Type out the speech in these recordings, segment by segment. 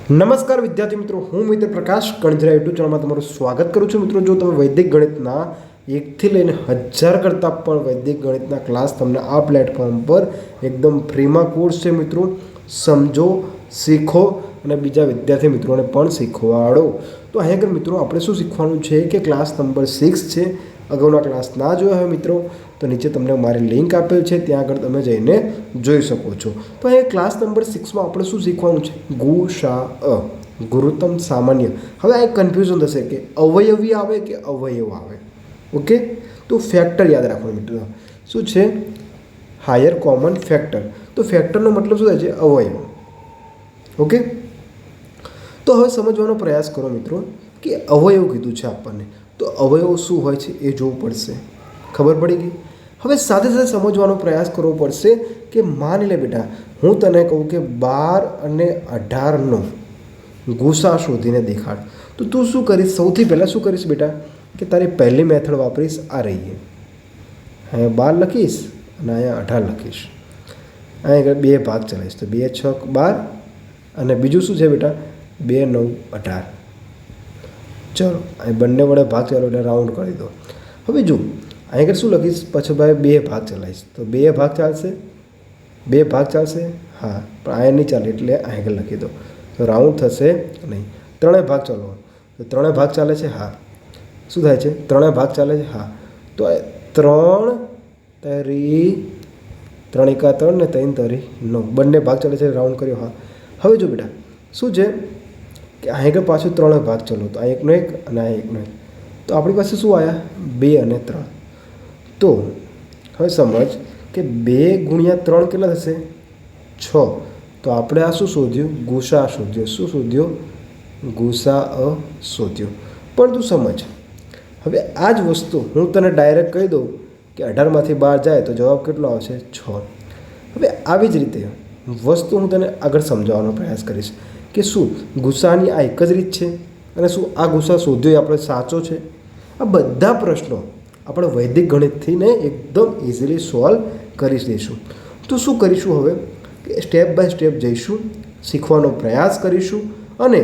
નમસ્કાર વિદ્યાર્થી મિત્રો, હું મિત્ર પ્રકાશ કણજરા યુટ્યુબ ચેનલમાં તમારું સ્વાગત કરું છું. મિત્રો, જો તમે વૈદિક ગણિતના 1થી લઈને 1000 કરતાં પણ વૈદિક ગણિતના ક્લાસ તમને આ પ્લેટફોર્મ પર એકદમ ફ્રીમાં કોર્સ છે. મિત્રો, સમજો, શીખો અને બીજા વિદ્યાર્થી મિત્રોને પણ શીખવાડો. તો અહીં આગળ મિત્રો આપણે શું શીખવાનું છે કે ક્લાસ નંબર 6 છે. અગાઉના ક્લાસ ના જોયા હોય મિત્રો તો નીચે તમને મારી લિંક આપેલ છે, ત્યાં આગળ તમે જઈને જોઈ શકો છો. તો અહીંયા ક્લાસ નંબર 6માં આપણે શું શીખવાનું છે? ગુસા ગુરુત્તમ સામાન્ય. હવે આ એક કન્ફ્યુઝન થશે કે અવયવી આવે કે અવયવ આવે. ઓકે, તો ફેક્ટર યાદ રાખવાનું મિત્રો. શું છે? Higher common factor. તો ફેક્ટરનો મતલબ શું થાય છે? અવયવ. ઓકે, તો હવે સમજવાનો પ્રયાસ કરો મિત્રો કે અવયવ કીધું છે આપણને, તો અવયવ શું હોય છે એ જોવું પડશે. ખબર પડી ગઈ? હવે સાથે સાથે સમજવાનો પ્રયાસ કરવો પડશે કે માની લે બેટા, હું તને કહું કે 12 અને 18નો ગુસા શોધીને દેખાડ, તો તું શું કરીશ? સૌથી પહેલાં શું કરીશ બેટા કે તારી પહેલી મેથડ વાપરીશ. આ રહીએ, અહીંયા 12 લખીશ અને અહીંયા 18 લખીશ. અહીંયા આગળ 2 ભાગ ચલાવીશ, તો 2 6 12 અને બીજું શું છે બેટા? 2 9 18. ચલો અહીં બંને વડે ભાગ ચાલો એટલે રાઉન્ડ કરી દો. હવે જો અહીં આગળ શું લખીશ? પછી ભાઈ 2 ભાગ ચલાવીશ, તો 2 ભાગ ચાલશે? 2 ભાગ ચાલશે? હા, પણ અહીંયા નહીં ચાલે એટલે અહીં આગળ લખી દો, તો રાઉન્ડ થશે નહીં. 3 ભાગ ચાલો, તો 3 ભાગ ચાલે છે? હા. શું થાય છે? 3 ભાગ ચાલે છે? હા. તો 3 તરી 3 એકા 3 ને 3 તરી 9, બંને ભાગ ચાલે છે, રાઉન્ડ કર્યો. હા. હવે જો બેટા શું છે કે અહીં આગળ પાછું 3 ભાગ ચલો, તો આ 1 નો 1 અને આ 1 નો 1, તો આપણી પાસે શું આવ્યા? 2 અને 3. તો હવે સમજ કે 2 ગુણ્યા 3 કેટલા થશે? 6. તો આપણે આ શું શોધ્યું? ગુસા શોધ્યો. શું શોધ્યો? ગુસા શોધ્યો. પણ તું સમજ, હવે આ જ વસ્તુ હું તને ડાયરેક્ટ કહી દઉં કે 18માંથી 12 જાય તો જવાબ કેટલો આવશે? 6. હવે આવી જ રીતે વસ્તુ હું તને આગળ સમજાવવાનો પ્રયાસ કરીશ કે શું ગુસાની આ એક જ રીત છે અને શું આ ગુસા શોધ્યો એ આપણે સાચો છે? આ બધા પ્રશ્નો આપણે વૈદિક ગણિતથી ને એકદમ ઇઝીલી સોલ્વ કરી દઈશું. તો શું કરીશું? હવે સ્ટેપ બાય સ્ટેપ જઈશું, શીખવાનો પ્રયાસ કરીશું અને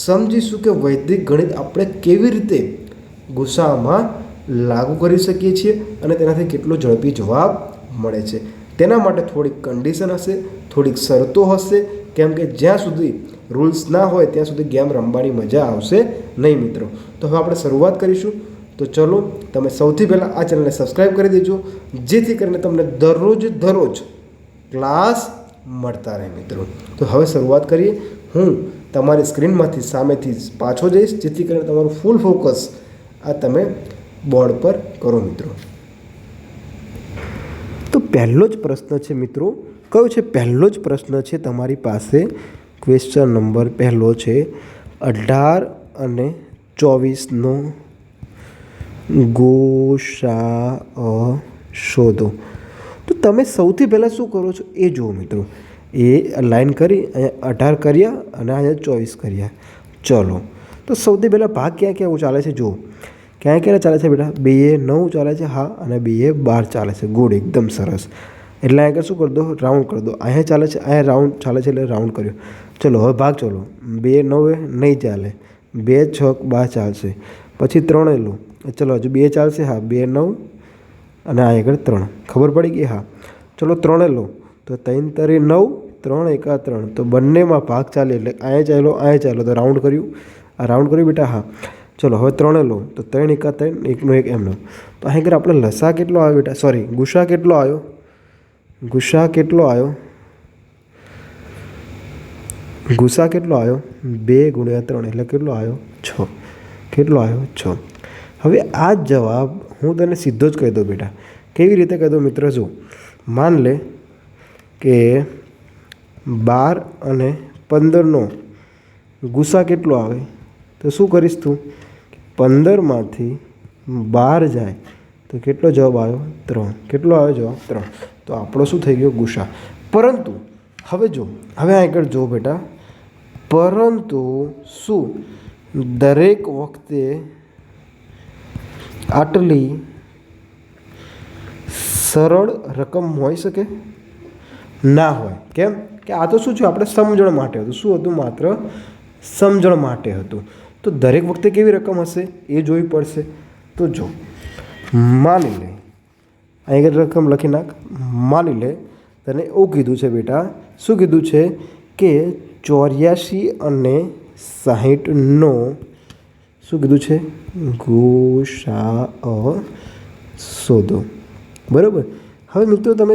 સમજીશું કે વૈદિક ગણિત આપણે કેવી રીતે ગુસામાં લાગુ કરી શકીએ છીએ અને તેનાથી કેટલો ઝડપી જવાબ મળે છે. તેના માટે થોડીક કન્ડિશન હશે, થોડીક શરતો હશે, કેમ કે જ્યાં સુધી રૂલ્સ ના હોય ત્યાં સુધી ગેમ રમવાની મજા આવશે નહીં મિત્રો. તો હવે આપણે શરૂઆત કરીશું. તો ચલો, તમે સૌથી પહેલાં આ ચેનલને સબસ્ક્રાઈબ કરી દેજો, જેથી કરીને તમને દરરોજ ક્લાસ મળતા રહે મિત્રો. તો હવે શરૂઆત કરીએ. હું તમારી સ્ક્રીનમાંથી સામેથી પાછો જઈશ, જેથી કરીને તમારું ફૂલ ફોકસ આ તમે બોર્ડ પર કરો મિત્રો. તો પહેલો જ પ્રશ્ન છે મિત્રો, કયો છે? પહેલો જ પ્રશ્ન છે તમારી પાસે. ક્વેશ્ચન નંબર પહેલો છે 18 અને 24નો ગુસા શોધો. તો તમે સૌથી પહેલાં શું કરો છો એ જુઓ મિત્રો. એ લાઈન કરી, અહીંયા 18 કર્યા અને અહીંયા 24 કર્યા. ચલો, તો સૌથી પહેલાં ભાગ ક્યાં ક્યાં ચાલે છે જુઓ. ક્યાં ક્યાં ચાલે છે બેટા? 2 9 ચાલે છે, હા, અને 2 12 ચાલે છે. ગુડ, એકદમ સરસ. એટલે આગળ શું કરી દો? રાઉન્ડ કરી દો. અહીંયા ચાલે છે, અહીંયા રાઉન્ડ ચાલે છે એટલે રાઉન્ડ કર્યો. ચલો હવે ભાગ ચલો. 2 9 નહીં ચાલે, 2 6 12 ચાલશે. પછી 3 લો, ચલો હજુ 2 ચાલશે? હા, 2 9 અને આ આગળ 3. ખબર પડી ગઈ? હા. ચલો 3 લો, તો 3 તરી 9, 3 એકા 3, તો બંનેમાં ભાગ ચાલે એટલે અહીંયા ચાલો તો રાઉન્ડ કર્યું. આ રાઉન્ડ કર્યું બેટા? હા. ચલો હવે 3 લો, તો 3 એકા 3, 1 નો 1 એમનો. તો અહીં આગળ આપણે લસા કેટલો આવ્યો બેટા? સોરી, ગુસા કેટલો આવ્યો? ગુસા કેટલો આવ્યો? ગુસા કેટલો આવ્યો? 2 ગુણ્યા 3 એટલે કેટલો આવ્યો? 6. કેટલો આવ્યો? 6. હવે આ જ જવાબ હું તને સીધો જ કહી દઉં બેટા. કેવી રીતે કહી દઉં મિત્ર? જો માન લે કે 12 અને 15નો ગુસા કેટલો આવે? તો શું કરીશ તું? 15માંથી 12 જાય તો કેટલો જવાબ આવ્યો? 3. કેટલો આવ્યો જવાબ? 3. તો આપણો શું થઈ ગયો? ગુસા. પરંતુ હવે જો, હવે આગળ જો બેટા, પરંતુ શું દરેક વખતે આટલી સરળ રકમ હોઈ શકે? ના હોય. કેમ કે આ તો શું છે? આપણે સમજણ માટે હતું. શું હતું? માત્ર સમજણ માટે હતું. તો દરેક વખતે કેવી રકમ હશે એ જોવી પડશે. તો જો માની લે અહીં રકમ લખી નાખ. માની લે તને એવું કીધું છે બેટા, શું કીધું છે કે 84 અને 60નો શું કીધું છે ગુસાઅ શોધો. બરાબર. હવે મિત્રો તમે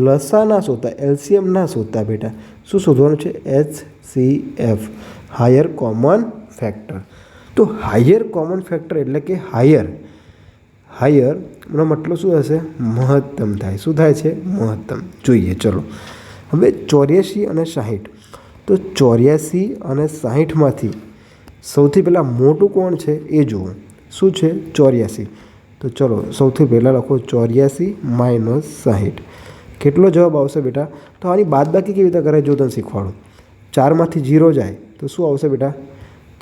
લસા ના શોધતા, એલસીએમ ના શોધતા બેટા. શું શોધવાનું છે? HCF, higher common factor. તો હાયર કોમન ફેક્ટર એટલે કે હાયરનો મતલબ શું હશે? મહત્તમ થાય. શું થાય છે? મહત્તમ. જોઈએ ચલો. હવે 84 અને 60. તો 84 અને 60માંથી સૌથી પહેલાં મોટું કોણ છે એ જુઓ. શું છે? 84. તો ચલો સૌથી પહેલાં લખો 84 માઇનસ 60. કેટલો જવાબ આવશે બેટા? તો આની બાદબાકી કેવી રીતે કરાય જો તને શીખવાડું. 4માંથી 0 જાય તો શું આવશે બેટા?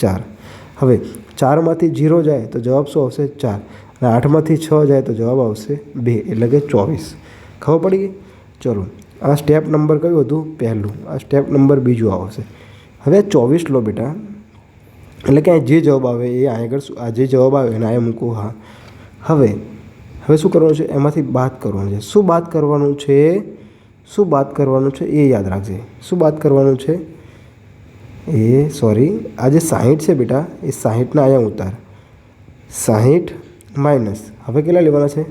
4. હવે 4માંથી 0 જાય તો જવાબ શું આવશે? 4. અને 8માંથી 6 જાય તો જવાબ આવશે 2, એટલે કે 24. ખબર પડી ગઈ? ચલો આ સ્ટેપ નંબર કયું હતું? પહેલું. આ સ્ટેપ નંબર બીજું આવશે. હવે 24 લો બેટા, એટલે કે જે જવાબ આવે એ આગળ આ જે જવાબ આવે એને અહીંયા મૂકો. હા. હવે શું કરવાનું છે? એમાંથી બાદ કરવાનું છે. શું બાદ કરવાનું છે? શું બાદ કરવાનું છે એ યાદ રાખજે. શું બાદ કરવાનું છે? આ જે 60 છે બેટા, એ 60ના અહીંયા ઉતાર. 60 માઇનસ હવે કેટલા લેવાના છે?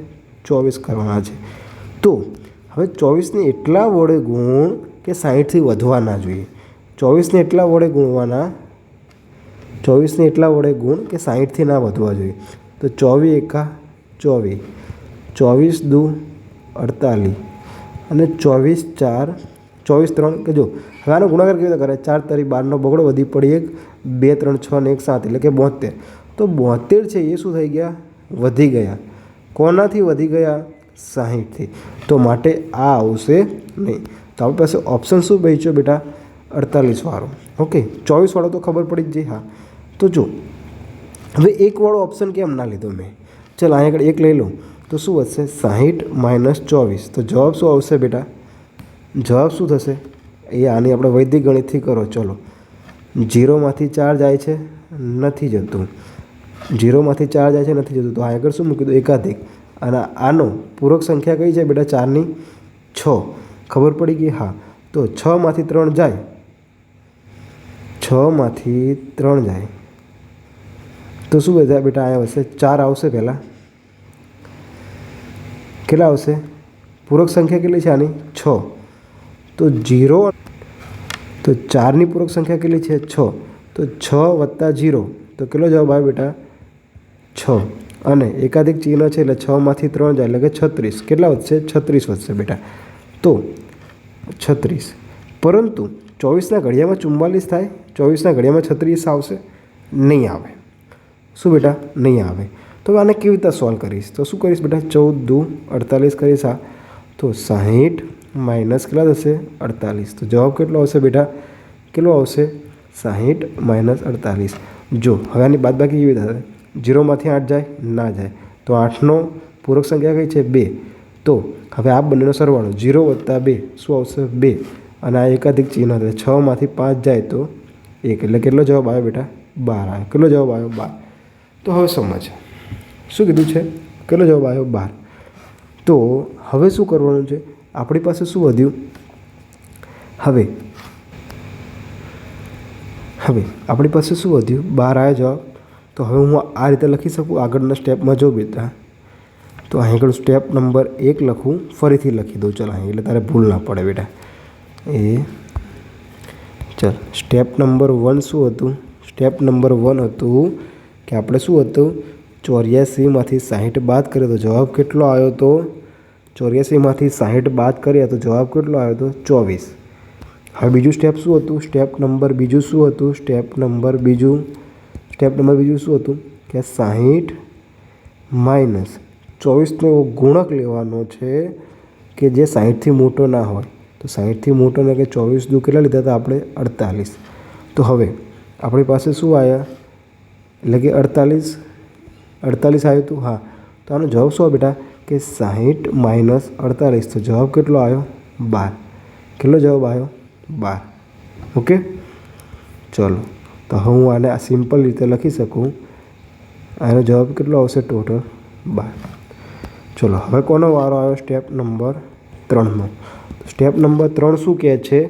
24 કરવાના છે. તો હવે 24ને એટલા વડે ગુણ કે 60થી વધવા ના જોઈએ. 24ને એટલા વડે ગુણવાના, 24ને એટલા વડે ગુણ કે 60થી ના વધવા જોઈએ. તો 24 એકા 24, 24 દુ 48 અને 24 4, 24 3 કે જો હવે આનો ગુણાકાર કેવી રીતે કરે? 4 તારી 12નો બગડો વધી પડી 1, 2 3 6 ને 1 7 એટલે કે 72. તો 72 છે એ શું થઈ ગયા? વધી ગયા. કોનાથી વધી ગયા? 60થી. તો માટે આ આવશે નહીં. તો આપણી પાસે ઓપ્શન શું બચ્યો બેટા? 48 વાળો. ઓકે. 24 વાળો તો ખબર પડી જ જઈ. હા. તો જો હવે 1 વાળો ઓપ્શન કેમ ના લીધો મેં? ચાલ અહીંયા આગળ 1 લઈ લઉં તો શું વધશે? 60 માઇનસ 24. તો જવાબ શું આવશે બેટા? જવાબ શું થશે? એ આની આપણે વૈદિક ગણિતથી કરો. ચલો 0માંથી 4 જાય છે, નથી જતું. 0માંથી 4 જાય છે, નથી જતું. તો આગળ શું મૂકી દો? એકાધિક. અને આનો પૂરક સંખ્યા કઈ છે બેટા? 4ની 6. ખબર પડી ગઈ? હા. તો 6માંથી 3 જાય, 6માંથી 3 જાય તો શું બધા બેટા અહીંયા આવશે? 4 આવશે પહેલાં. કેટલા આવશે? પૂરક સંખ્યા કેટલી છે આની? 6. તો 0 તો 4ની પૂરક સંખ્યા કેટલી છે? 6. તો 6 વત્તા 0 તો કેટલો જવાબ આવે બેટા? 6. અને એકાધિક ચિહ્ન છે એટલે 6માંથી 3 જાય એટલે કે 36. કેટલા વધશે? 36 વધશે બેટા. તો 36. પરંતુ 24ના ઘડિયામાં 44 થાય, 24ના ઘડિયામાં 36 આવશે? નહીં આવે. શું બેટા? નહીં આવે. તો આને કેવી રીતે સોલ્વ કરીશ? તો શું કરીશ બેટા? 14 દુ 48 કરીશ. આ તો 60 માઇનસ કેટલા થશે? 48. તો જવાબ કેટલો આવશે બેટા? કેટલો આવશે? 60 માઇનસ 48. જો હવે આની બાદબાકી કેવી થશે? 0માંથી 8 જાય? ના જાય. તો 8નો પૂરક સંખ્યા કઈ છે? 2. તો હવે આ બંનેનો સરવાળો 0 વત્તા 2 શું આવશે? 2. અને આ એકાધિક ચિહ્ન થશે. 6માંથી 5 જાય તો 1 એટલે કેટલો જવાબ આવ્યો બેટા? 12 આવ્યો. કેટલો જવાબ આવ્યો? 12. તો હવે સમજ શું કીધું છે? કેટલો જવાબ આવ્યો? 12. તો હવે શું કરવાનું છે? આપણી પાસે શું વધ્યું? હવે આપણી પાસે શું વધ્યું? 12 આવ્યો જવાબ. તો હવે હું આ રીતે લખી શકું આગળના સ્ટેપમાં જો બેટા. તો અહીં આગળ સ્ટેપ નંબર 1 લખું, ફરીથી લખી દઉં. ચાલ અહીં એટલે તારે ભૂલ ના પડે બેટા. ચાલ સ્ટેપ નંબર 1 શું હતું? સ્ટેપ નંબર 1 હતું કે આપણે શું હતું? 84માંથી 60 બાદ કરીએ તો જવાબ કેટલો આવ્યો? તો 84માંથી 60 બાદ કરીએ તો જવાબ કેટલો આવ્યો? તો 24. હવે બીજું સ્ટેપ શું હતું? સ્ટેપ નંબર બીજું શું હતું? સ્ટેપ નંબર બીજું શું હતું કે 60 માઇનસ 24નો ગુણક લેવાનો છે કે જે 60થી મોટો ના હોય. તો 60થી મોટો ને કે 24 દુ કેટલા લીધા હતા આપણે? 48. તો હવે આપણી પાસે શું આવ્યા? એટલે કે 48 આવ્યું હતું. હા. તો આનો જવાબ શું આવે બેટા? કે 60 માઇનસ 48. તો જવાબ કેટલો આવ્યો? 12. કેટલો જવાબ આવ્યો? 12. ઓકે. ચલો તો હવે હું આને આ સિમ્પલ રીતે લખી શકું. આનો જવાબ કેટલો આવશે? ટોટલ 12. ચલો હવે કોનો વારો આવ્યો? સ્ટેપ નંબર 3નો. સ્ટેપ નંબર 3 શું કહે છે?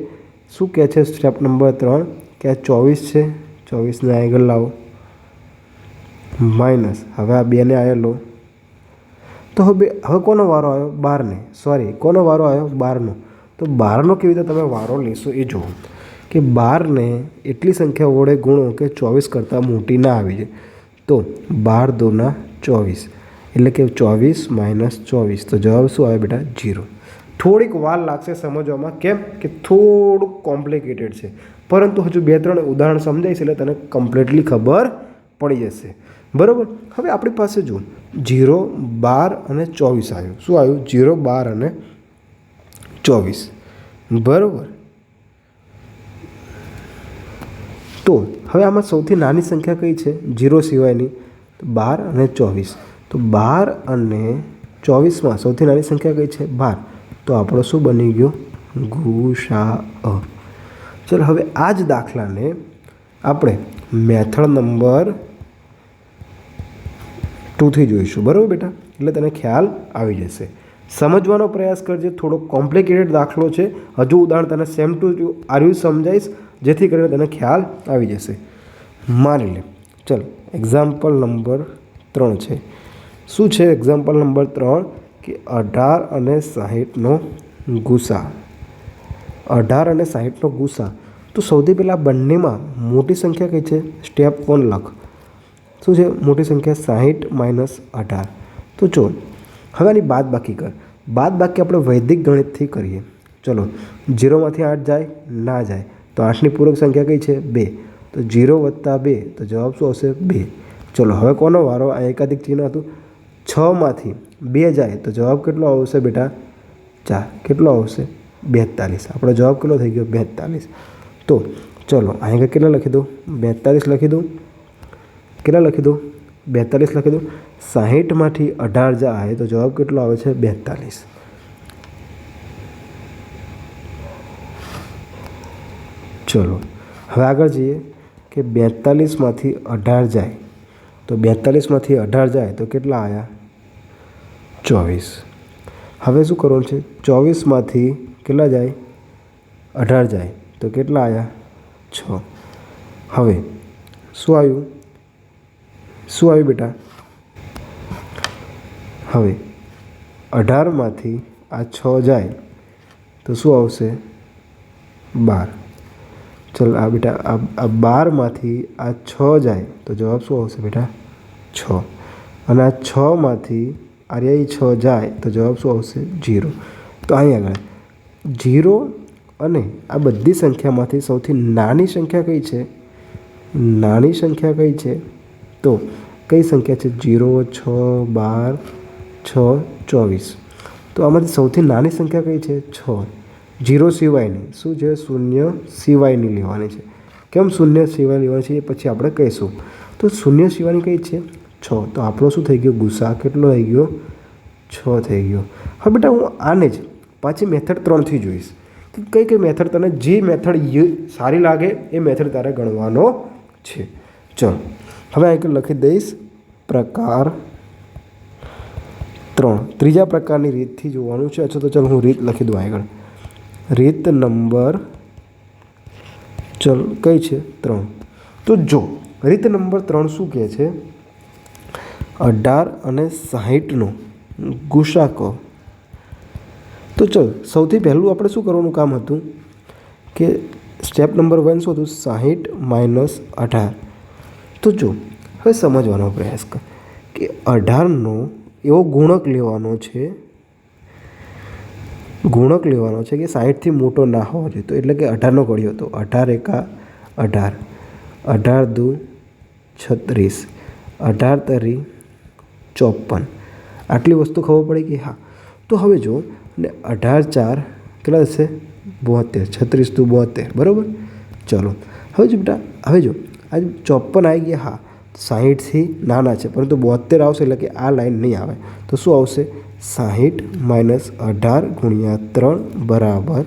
સ્ટેપ નંબર 3 કે આ 24 છે, 24ને આગળ લાવો, માઇનસ હવે આ 2ને આગળ લો. તો હવે કોનો વારો આવ્યો? 12ને. કોનો વારો આવ્યો? 12નો. તો 12નો કેવી રીતે તમે વારો લેશો એ જુઓ કે 12ને એટલી સંખ્યા વડે ગુણો કે 24 કરતાં મોટી ના આવી જાય. તો 12 દોના 24 એટલે કે 24 માઇનસ 24. તો જવાબ શું આવે બેટા? 0. થોડીક વાર લાગશે સમજવામાં. કેમ કે થોડુંક કોમ્પ્લિકેટેડ છે, પરંતુ હજુ 2-3 ઉદાહરણ સમજાઈશ એટલે તને કમ્પ્લીટલી ખબર પડી જશે. બરાબર. હવે આપણી પાસે જો 0, 12 અને 24 આવ્યું. શું આવ્યું? 0, 12 અને 24. બરાબર. તો હવે આમાં સૌથી નાની સંખ્યા કઈ છે? 0 સિવાયની. 12 અને 24. તો 12 અને 24માં સૌથી નાની સંખ્યા કઈ છે? 12. તો આપણો શું બની ગયો? ગુસાઅ. ચલો હવે આ જ દાખલાને આપણે મેથડ નંબર 2થી જોઈશું. બરાબર બેટા? એટલે તને ખ્યાલ આવી જશે. સમજવાનો પ્રયાસ કરજે. થોડો કોમ્પ્લિકેટેડ દાખલો છે. હજુ ઉદાહરણ તને સેમ ટુ આર્યું સમજાઈશ, જેથી કરીને તને ખ્યાલ આવી જશે. માની લે, ચલ એક્ઝામ્પલ નંબર 3 છે. શું છે એક્ઝામ્પલ નંબર 3? કે 18 અને 60નો ગુસા. 18 અને 60નો ગુસા. તો સૌથી પહેલાં બંનેમાં મોટી સંખ્યા કઈ છે? સ્ટેપ 1 લખ. શું છે મોટી સંખ્યા? 60 માઇનસ 18. તો જો હવે આની બાદબાકી કર. બાદબાકી આપણે વૈદિક ગણિતથી કરીએ. ચલો 0માંથી 8 જાય? ના જાય. તો 8ની પૂરક સંખ્યા કઈ છે? 2. તો 0 વત્તા 2. તો જવાબ શું આવશે? 2. ચલો હવે કોનો વારો? આ એકાધિક ચિહ્ન હતું. 6માંથી 2 જાય તો જવાબ કેટલો આવશે બેટા? 4. કેટલો આવશે? 42. આપણો જવાબ કેટલો થઈ ગયો? 42. તો ચલો અહીંયા કેટલા લખી દઉં? 42 લખી દઉં. કેટલા લખી દઉં? 42 લખી દઉં. 60માંથી 18 જાય તો જવાબ કેટલો આવે છે? 42. ચલો હવે આગળ જઈએ કે 42માંથી 18 જાય તો 42માંથી 18 જાય તો કેટલા આવ્યા? 24. હવે શું કરવાનું છે? 24માંથી કેટલા જાય? 18 જાય તો કેટલા આવ્યા? 6. હવે શું આવ્યું? શું આવ્યું બેટા? હવે 18માંથી આ 6 જાય તો શું આવશે? 12. ચલ આ બેટા આ 12માંથી આ 6 જાય તો જવાબ શું આવશે બેટા? 6. અને આ 6માંથી આ 6 જાય તો જવાબ શું આવશે? 0. તો અહીં આગળ 0 અને આ બધી સંખ્યામાંથી સૌથી નાની સંખ્યા કઈ છે? નાની સંખ્યા કઈ છે? તો કઈ સંખ્યા છે? 0, 6, 12, 6, 24. તો આમાંથી સૌથી નાની સંખ્યા કઈ છે? 6. 0 સિવાયની. શું છે? 0 સિવાયની લેવાની છે. કેમ 0 સિવાય લેવાની છે એ પછી આપણે કહીશું. તો 0 સિવાયની કઈ છે? 6. તો આપણો શું થઈ ગયો? ગુસા કેટલો થઈ ગયો? 6 થઈ ગયો. હવે બેટા હું આને જ પાછી મેથડ 3થી જોઈશ કે કઈ મેથડ તને જે મેથડ સારી લાગે એ મેથડ તારે ગણવાનો છે. ચલો હવે અહીં લખી દઈશ પ્રકાર 3. ત્રીજા પ્રકારની રીતથી જોવાનું છે. અચ્છા તો ચલો હું રીત લખી દઉં આગળ. રીત નંબર ચલ કઈ છે? 3. તો જો રીત નંબર 3 શું કહે છે? 18 અને 60નો ગુસા કહો. તો ચલ સૌથી પહેલું આપણે શું કરવાનું કામ હતું કે સ્ટેપ નંબર 1 શું હતું? 60 માઇનસ 18. તો જો હવે સમજવાનો પ્રયાસ કર કે 18નો એવો ગુણક લેવાનો છે કે 60થી મોટો ના હોવો જોઈએ. તો એટલે કે 18નો ઘડ્યો તો 18 એકા 18, 18 દુ 36, 18 તરી 54. આટલી વસ્તુ ખબર પડી કે હા. તો હવે જો ને 18 4 કેટલા થશે? 72. 36 દુ 72. બરાબર. ચલો હવે જો બેટા હવે જો આ 54 આવી ગયા. હા 60થી નાના છે પરંતુ 72 આવશે એટલે કે આ લાઈન નહીં આવે. તો શું આવશે? 60 માઇનસ 18 ગુણ્યા 3 બરાબર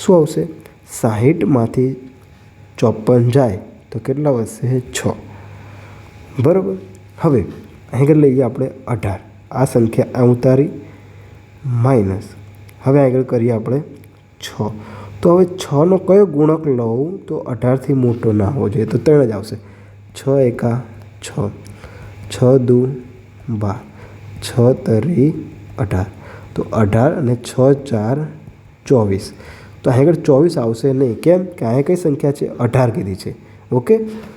શું આવશે? 60માંથી 54 જાય તો કેટલા વધશે 6. બરાબર. હવે અહીં આગળ લઈએ આપણે 18. આ સંખ્યા ઉતારી માઇનસ. હવે આગળ કરીએ આપણે 6. તો હવે 6નો કયો ગુણક લઉં તો 18થી મોટો ના હોવો જોઈએ, તો 3 જ આવશે. 6 એકા 6, 6 દુ 12, 6 તરી 18, તો 18 અને 6 4 24. તો અહીં આગળ 24 આવશે નહીં. કેમ કે અહીંયા કઈ સંખ્યા છે? 18 કીધી છે. ઓકે,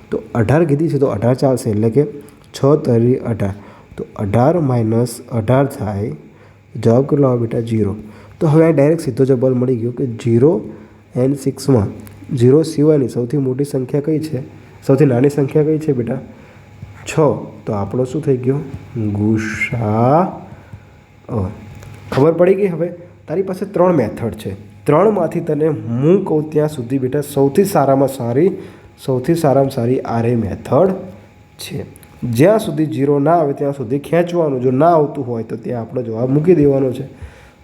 તો 18 કીધી છે તો 18 ચાલશે. એટલે કે 6 તરી 18, તો 18 માઇનસ 18 થાય. જવાબ કેટલો આવે બેટા? 0. તો હવે આ ડાયરેક્ટ સીધો જવાબ મળી ગયો કે 0 and 6માં 0 સિવાયની સૌથી મોટી સંખ્યા કઈ છે? સૌથી નાની સંખ્યા કઈ છે બેટા? 6. તો આપણો શું થઈ ગયો? ગુસા. ખબર પડી ગઈ? હવે તારી પાસે 3 મેથડ છે. 3માંથી તને હું કહું ત્યાં સુધી બેટા સૌથી સારામાં સારી આરે મેથડ છે. જ્યાં સુધી 0 ના આવે ત્યાં સુધી ખેંચવાનું. જો ના આવતું હોય તો ત્યાં આપણો જવાબ મૂકી દેવાનો છે.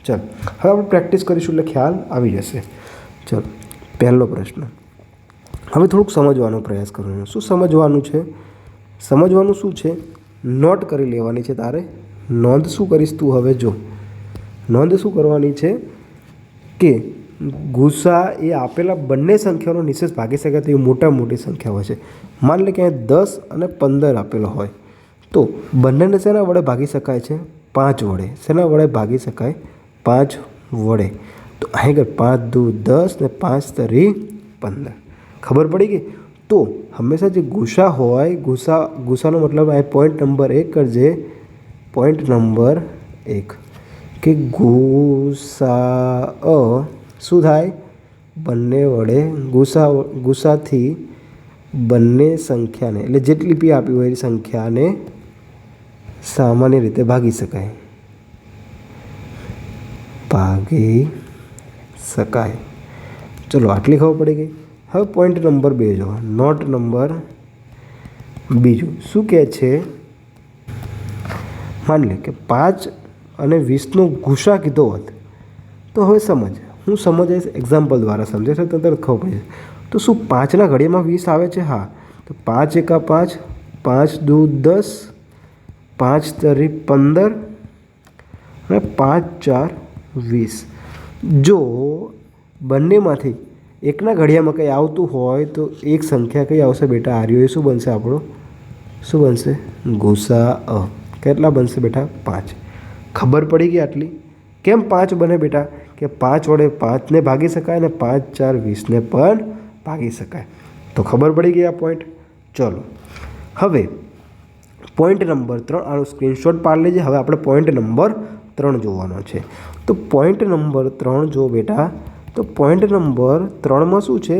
ચાલ, હવે આપણે પ્રેક્ટિસ કરીશું એટલે ખ્યાલ આવી જશે. ચાલો, પહેલો પ્રશ્ન. હવે થોડુંક સમજવાનો પ્રયાસ કરવાનો. શું સમજવાનું છે? સમજવાનું શું છે? નોટ કરી લેવાની છે તારે. નોંધ શું કરીશ તું? હવે જો નોંધ શું કરવાની છે કે ગુસા એ આપેલા બંને સંખ્યાનો નિશેષ ભાગી શકે તેવી મોટી સંખ્યા હોય છે. માની લે કે 10 અને 15 આપેલો હોય તો બંનેને શેના વડે ભાગી શકાય છે? 5 વડે. શેના વડે ભાગી શકાય? 5 વડે. તો અહીં આગળ 5 દુ 10 ને 5 તરી 15. ખબર પડી ગઈ? તો હંમેશા જે ગુસા હોય, ગુસાનો મતલબ અહીં પોઈન્ટ નંબર 1 કરજે. પોઈન્ટ નંબર 1 કે ગુસા શું થાય? બંને વડે ગુસાથી બંને સંખ્યાને, એટલે જેટલી બી આપી હોય એ સંખ્યાને સામાન્ય રીતે ભાગી શકાય. ચલો, આટલી ખબર પડી ગઈ. હવે પોઈન્ટ નંબર 2 જો. નોટ નંબર બીજું શું કહે છે? માની લે કે 5 અને 20નો ગુસા કીધો હોત તો હવે સમજ. હું સમજાવીશ એક્ઝામ્પલ દ્વારા સમજાય છે તો તરત ખબર પડી જાય. તો શું 5ના ઘડિયામાં 20 આવે છે? હા. તો 5 એકા 5, 5 દુ 10, 5 તરી 15 અને 5 4 20. જો બંનેમાંથી એકના ઘડિયામાં કંઈ આવતું હોય તો એક સંખ્યા કઈ આવશે બેટા? આર્યો. એ શું બનશે આપણો? શું બનશે? ગુસા. કેટલા બનશે બેટા? 5. ખબર પડી ગઈ આટલી? કેમ 5 બને બેટા? કે 5 વડે 5ને ભાગી શકાય અને 5 4 20ને પણ ભાગી શકાય. તો ખબર પડી ગઈ આ પોઈન્ટ. ચલો, હવે પોઈન્ટ નંબર 3. આનો સ્ક્રીનશોટ પાડી લેજે. હવે આપણે પોઈન્ટ નંબર 3 જોવાનો છે. તો પોઈન્ટ નંબર 3 જો બેટા, તો પોઈન્ટ નંબર 3માં શું છે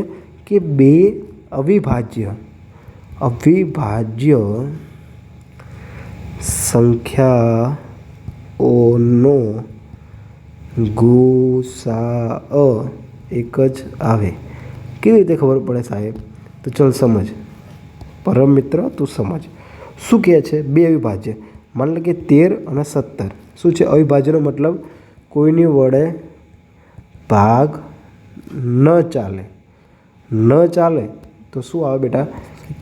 કે 2 અવિભાજ્ય સંખ્યાઓનો ગુસા એક જ આવે. કેવી રીતે ખબર પડે સાહેબ? તો ચલ સમજ. પરમ મિત્ર તું સમજ. શું કહે છે? 2 અવિભાજ્ય. માની લે કે 13 અને 17. શું છે અવિભાજ્યનો મતલબ? કોઈની વડે ભાગ ન ચાલે. તો શું આવે બેટા?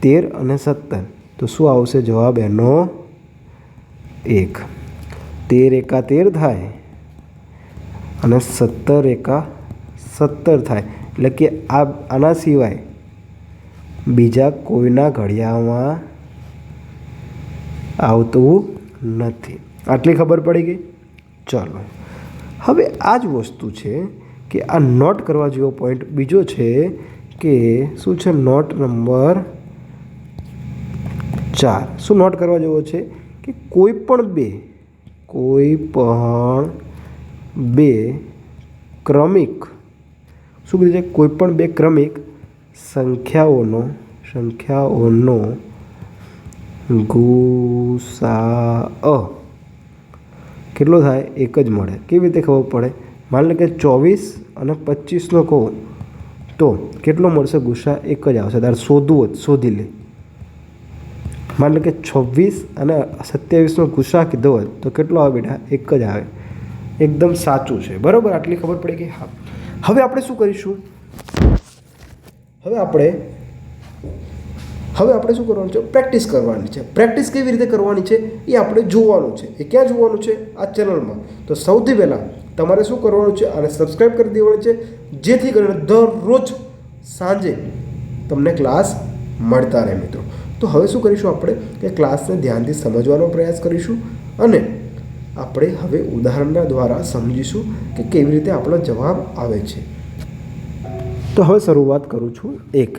13 અને 17. તો શું આવશે જવાબ એનો? 1. 13 એકા 13 થાય અને 17 એકા 17 થાય. એટલે કે આના સિવાય બીજા કોઈના ઘડિયામાં આવતું નથી. આટલી ખબર પડી ગઈ? ચલો, હવે આ જ વસ્તુ છે કે આ નોટ કરવા જેવો પોઈન્ટ બીજો છે કે શું છે? Note number 4. શું નોટ કરવા જેવો છે? કે કોઈ પણ બે ક્રમિક, શું કીધું છે? કોઈ પણ 2 ક્રમિક સંખ્યાઓનો ગુસા કેટલો થાય? 1 જ મળે. કેવી રીતે ખબર પડે? માની લો કે 24 અને 25નો કહો તો કેટલો મળશે ગુસા? 1 જ આવશે. તારે શોધવું હોય શોધી લે. માની લો કે 26 અને 27નો ગુસા કીધો હોય તો કેટલો આવે બેટા? 1 જ આવે. એકદમ સાચું છે. બરાબર? આટલી ખબર પડી ગઈ? હા. હવે આપણે શું કરીશું? હવે આપણે હવે આપણે શું કરવાનું છે? પ્રેક્ટિસ કરવાની છે. પ્રેક્ટિસ કેવી રીતે કરવાની છે એ આપણે જોવાનું છે. એ ક્યાં જોવાનું છે? આ ચેનલમાં. તો સૌથી પહેલાં તમારે શું કરવાનું છે? આને સબસ્ક્રાઈબ કરી દેવાનું છે, જેથી કરીને દરરોજ સાંજે તમને ક્લાસ મળતા રહે મિત્રો. તો હવે શું કરીશું આપણે કે ક્લાસને ધ્યાનથી સમજવાનો પ્રયાસ કરીશું અને આપણે હવે ઉદાહરણના દ્વારા સમજીશું કે કેવી રીતે આપણો જવાબ આવે છે. તો હવે શરૂઆત કરું છું એક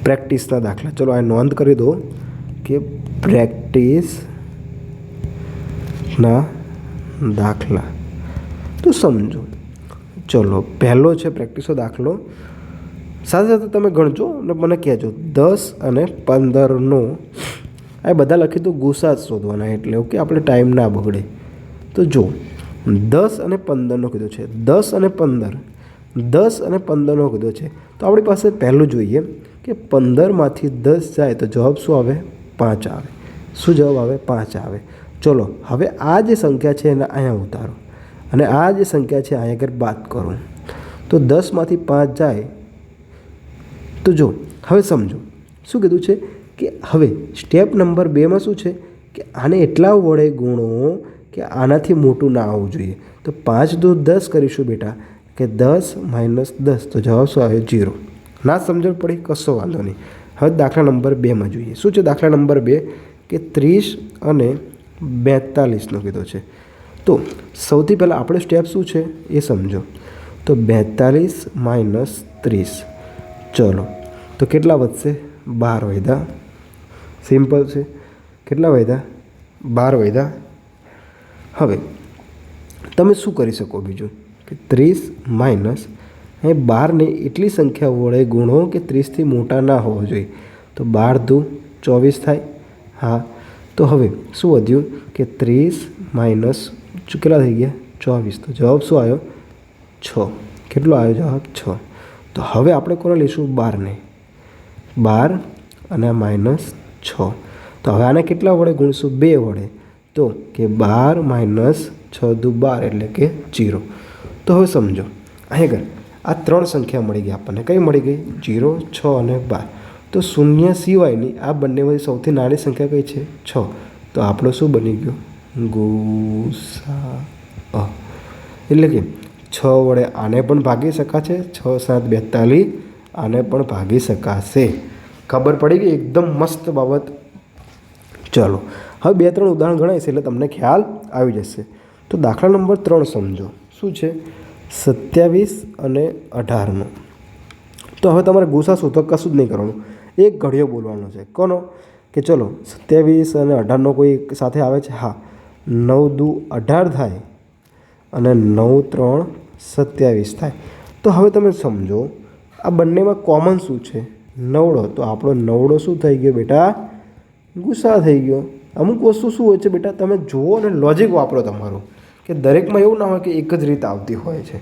પ્રેક્ટિસના દાખલા. ચલો આ નોંધ કરી દો કે પ્રેક્ટિસના દાખલા. તો સમજો. ચલો પહેલો છે પ્રેક્ટિસનો દાખલો. સાથે સાથે તમે ગણજો અને મને કહેજો 10 અને 15નો આ બધા લખી તો ગુસા શોધવાના, એટલે ઓકે, આપણે ટાઈમ ના બગડે. તો જો 10 અને 15નો કીધો છે. 10 અને 15 10 અને 15નો કીધો છે. તો આપણી પાસે પહેલું જોઈએ કે 15માંથી 10 જાય તો જવાબ શું આવે? 5 આવે. શું જવાબ આવે? 5 આવે. ચલો હવે આ જે સંખ્યા છે એને અહીંયા ઉતારો અને આ જે સંખ્યા છે અહીંયા આગળ બાદ કરો. તો 10માંથી 5 જાય તો જો હવે સમજો શું કીધું છે કે હવે સ્ટેપ નંબર 2માં શું છે કે આને એટલા વડે ગુણો કે આનાથી મોટું ના આવવું જોઈએ. તો 5 દુ 10 કરીશું બેટા કે 10 - 10 તો જવાબ શું આવે? 0. ના સમજણ પડી? કશો વાંધો નહીં. હવે દાખલા નંબર 2માં જોઈએ. શું છે દાખલા નંબર 2 કે 30 અને 42નો કીધો છે. તો સૌથી પહેલાં આપણે સ્ટેપ શું છે એ સમજો. તો 42 - 30. ચલો તો કેટલા વધશે? 12 વધ્યા. સિમ્પલ છે. કેટલા વધ્યા? 12 વધ્યા. હવે તમે શું કરી શકો બીજું કે 30 માઇનસ અહીં 12ને એટલી સંખ્યા વડે ગુણો કે 30થી મોટા ના હોવો જોઈએ. તો 12 દુ 24 થાય. હા, તો હવે શું વધ્યું કે 30 માઇનસ કેટલા થઈ ગયા? 24. તો જવાબ શું આવ્યો? 6. કેટલો આવ્યો જવાબ? 6. તો હવે આપણે કોને લઈશું? 12ને. 12 અને -6. તો હવે આને કેટલા વડે ગુણીશું? 2 વડે. તો કે 12 - 6 દુ 12 એટલે કે 0. તો હવે સમજો અહીં આ 3 સંખ્યા મળી ગઈ આપણને. કઈ મળી ગઈ? 0, 6 અને 12. તો શૂન્ય સિવાયની આ બંનેમાંથી સૌથી નાની સંખ્યા કઈ છે? 6. તો આપણો શું બની ગયો? ગુસા. એટલે કે 6 વડે આને પણ ભાગી શકાશે. 6 × 7 = 42. આને પણ ભાગી શકાશે. ખબર પડી ગઈ? એકદમ મસ્ત બાબત. ચલો હવે 2-3 ઉદાહરણ ગણાવીશ એટલે તમને ખ્યાલ આવી જશે. તો દાખલા નંબર 3 સમજો. શું છે? 27 અને 18નો. તો હવે તમારે ગુસા શોધો, કશું જ નહીં કરવાનું. એક ઘડિયો બોલવાનો છે. કોનો? કે ચલો 27 અને 18નો કોઈ સાથે આવે છે? હા. 9 દુ 18 થાય અને 9 3 27 થાય. તો હવે તમે સમજો આ બંનેમાં કોમન શું છે? 9. તો આપણો 9 શું થઈ ગયો બેટા? ગુસા થઈ ગયો. અમુક વસ્તુ શું હોય છે બેટા, તમે જુઓ અને લોજિક વાપરો તમારું, કે દરેકમાં એવું ના હોય કે એક જ રીતે આવતી હોય છે.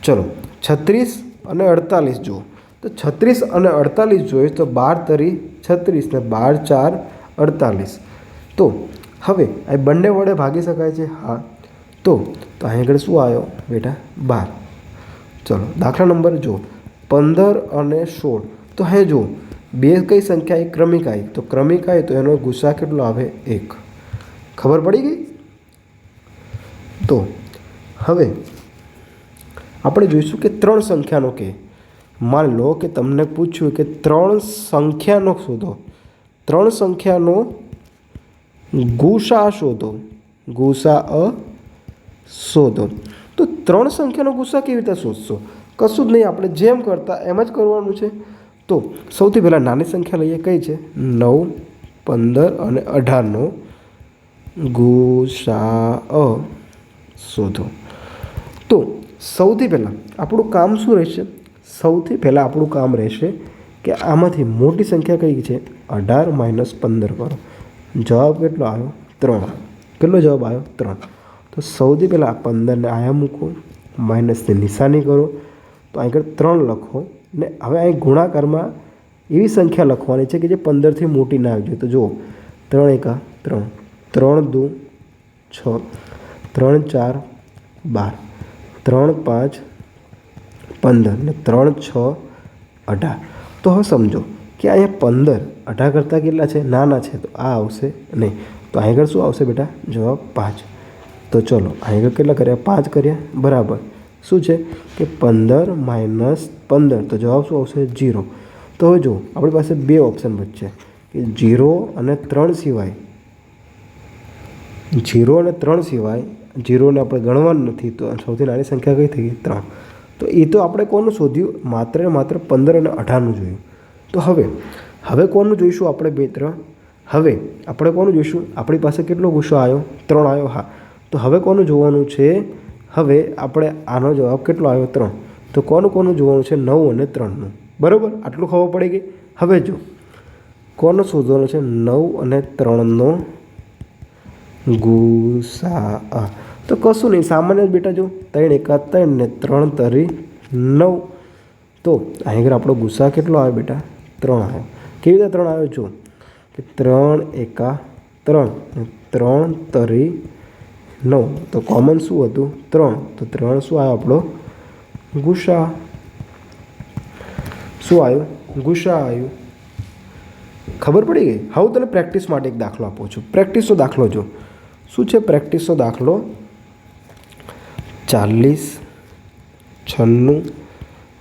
ચલો 36 અને 48 જુઓ. તો 36 અને 48 જોઈએ તો 12 × 36 ને 12 × 4 = 48. તો હવે આ બંને વડે ભાગી શકાય છે? હા. તો અહીં આગળ શું આવ્યો બેટા? 12. ચલો દાખલા નંબર જો 15 અને 16. તો હવે જો બે કઈ સંખ્યા આવી? ક્રમિક આવી. તો ક્રમિક આવી તો એનો ગુસા કેટલો આવે? 1. ખબર પડી ગઈ? તો હવે આપણે જોઈશું કે 3 સંખ્યાનો કે માની લો કે તમને પૂછ્યું કે 3 સંખ્યાનો શોધો. 3 સંખ્યાનો ગુસા શોધો. ગુસા શોધો. તો 3 સંખ્યાનો ગુસા કેવી રીતે શોધશો? કશું જ નહીં, આપણે જેમ કરતા એમ જ કરવાનું છે. તો સૌથી પહેલાં નાની સંખ્યા લઈએ. કઈ છે? 9, 15 અને 18નો ગુસા શોધો. તો સૌથી પહેલાં આપણું કામ શું રહેશે? સૌથી પહેલાં આપણું કામ રહેશે કે આમાંથી મોટી સંખ્યા કઈ છે? 18 - 15 કરો. જવાબ કેટલો આવ્યો? 3. કેટલો જવાબ આવ્યો? 3. તો સૌથી પહેલાં 15ને આયા મૂકો, માઇનસની નિશાની કરો. તો અહીં આગળ 3 લખો ને હવે અહીં ગુણાકારમાં એવી સંખ્યા લખવાની છે કે જે 15થી મોટી ના આવી જોઈએ. તો જુઓ 3 × 1 = 3, 3 × 2 = 6, 3 × 4 = 12, 3 × 5 = 15 ને 3 × 6 = 18. તો હવે સમજો કે અહીંયા 15 18 કરતાં કેટલા છે, નાના છે, તો આ આવશે નહીં. તો અહીં આગળ શું આવશે બેટા? જવાબ 5. તો ચલો અહીં આગળ કેટલા કર્યા? 5 કર્યા, બરાબર. શું છે કે 15 માઇનસ 15, તો જવાબ શું આવશે? 0. તો હવે જો આપણી પાસે બે ઓપ્શન વચ્ચે કે 0 અને 3 સિવાય, 0 અને 3 સિવાય 0ને આપણે ગણવાનું નથી, તો સૌથી નાની સંખ્યા કઈ થઈ ગઈ? 3. તો એ તો આપણે કોનું શોધ્યું? માત્ર ને માત્ર 15 અને 18નું જોયું. તો હવે કોનું જોઈશું આપણે? 2 3. હવે આપણે કોનું જોઈશું? આપણી પાસે કેટલો ગુસ્સો આવ્યો? 3 આવ્યો. હા, તો હવે કોનું જોવાનું છે? હવે આપણે આનો જવાબ કેટલો આવ્યો? 3. તો કોનું જોવાનું છે? 9 અને 3નું. બરાબર, આટલું ખબર પડી ગઈ. હવે જો કોનો શોધવાનો છે? 9 અને 3નો ગુસા. તો કશું નહીં, સામાન્ય બેટા જો 3 એકા 3 ને 3 તરી 9. તો અહીં આગળ આપણો ગુસા કેટલો આવ્યો બેટા? 3 આવ્યો. કેવી રીતે 3 આવ્યો? જો કે 3 એકા 3 ને 3 તરી 9. તો કોમન શું હતું? 3. તો 3 શું આવ્યો આપણો? ગુસા. શું આવ્યું? ગુસા આવ્યું. ખબર પડી ગઈ? હવે તને પ્રેક્ટિસ માટે એક દાખલો આપું છું. પ્રેક્ટિસનો દાખલો જો. શું છે પ્રેક્ટિસનો દાખલો? 40 96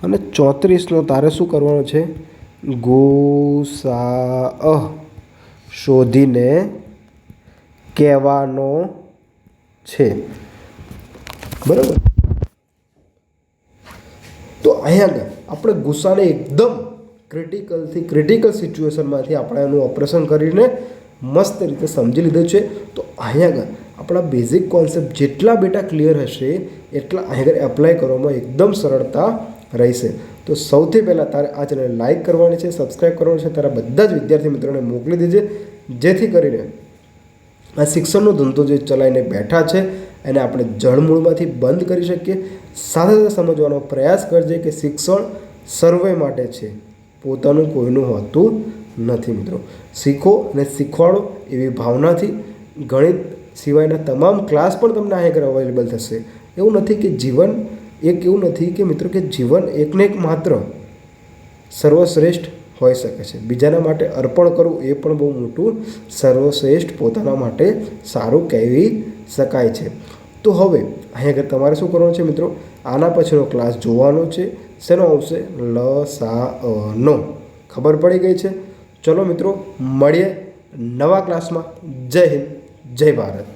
અને 34નો તારે શું કરવાનો છે? ગુસા શોધીને કહેવાનો છે. બરાબર. તો અહીંયા આપણે ગુસ્સાને એકદમ ક્રિટિકલ સિચ્યુએશનમાંથી આપણે એનું ઓપરેશન કરીને મસ્ત રીતે સમજી લીધું છે. તો અહીંયા આપણા બેઝિક કોન્સેપ્ટ જેટલા બેટા ક્લિયર હશે એટલા અહીંયા એપ્લાય કરવામાં એકદમ સરળતા રહેશે. તો સૌથી પહેલાં તારે આ ચેનલ લાઇક કરવાની છે, સબસ્ક્રાઈબ કરવાનું છે, તારા બધા જ વિદ્યાર્થી મિત્રોને મોકલી દેજે, જેથી કરીને આ શિક્ષણનો ધંધો જે ચલાવીને બેઠા છે એને આપણે જળમૂળમાંથી બંધ કરી શકીએ. સાથે સાથે સમજવાનો પ્રયાસ કરજે કે શિક્ષણ સર્વે માટે છે, પોતાનું કોઈનું હોતું નથી. મિત્રો શીખો અને શીખવાડો એવી ભાવનાથી ગણિત સિવાયના તમામ ક્લાસ પણ તમને અહીં આગળ અવેલેબલ થશે. એવું નથી કે જીવન એવું નથી કે મિત્રો કે જીવન એકને એક માત્ર સર્વશ્રેષ્ઠ હોઈ શકે છે. બીજાના માટે અર્પણ કરવું એ પણ બહુ મોટું સર્વશ્રેષ્ઠ પોતાના માટે સારું કહેવી શકાય છે. તો હવે અહીં આગળ તમારે શું કરવાનું છે મિત્રો? આના પછીનો ક્લાસ જોવાનો છે. શેનો આવશે? લસાઅનો. ખબર પડી ગઈ છે? ચલો મિત્રો મળીએ નવા ક્લાસમાં. જય હિન્દ, જય ભારત.